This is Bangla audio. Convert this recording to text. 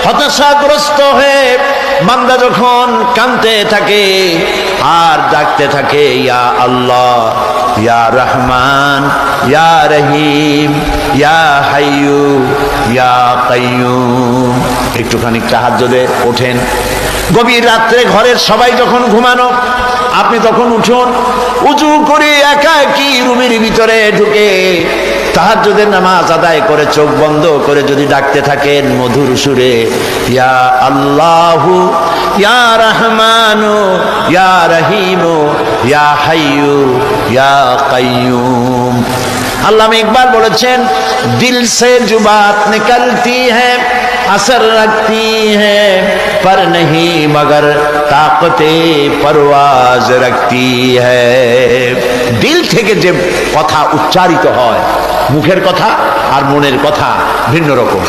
হতাশাগ্রস্ত হয়ে বান্দা যখন কাঁদতে থাকে আর ডাকতে থাকে, ইয়া আল্লাহ, ইয়া রহমান, ইয়া রহিম, ইয়া হাইয়ু, ইয়া কাইয়ুম। একটুখানি তাহাজ্জুদে ওঠেন, গভীর রাত্রে ঘরের সবাই যখন ঘুমানো, আপনি তখন উঠুন, উজু করে একা একই রুমের ভিতরে ঢুকে তাহাজ্জুদের নামাজ আদায় করে চোখ বন্ধ করে যদি ডাকতে থাকেন মধুর সুরে, ইয়া আল্লাহু, ইয়া রহমানু, ইয়া রহিমু, ইয়া হাইয়ু, ইয়া কাইয়ুম। আল্লামা ইকবাল বলেছেন, দিল সে जो बात निकलती है असर रखती है पर नहीं मगर ताकते परवाज रखती है। দিল থেকে যে কথা উচ্চারিত হয়, মুখের কথা আর মনের কথা ভিন্ন রকম।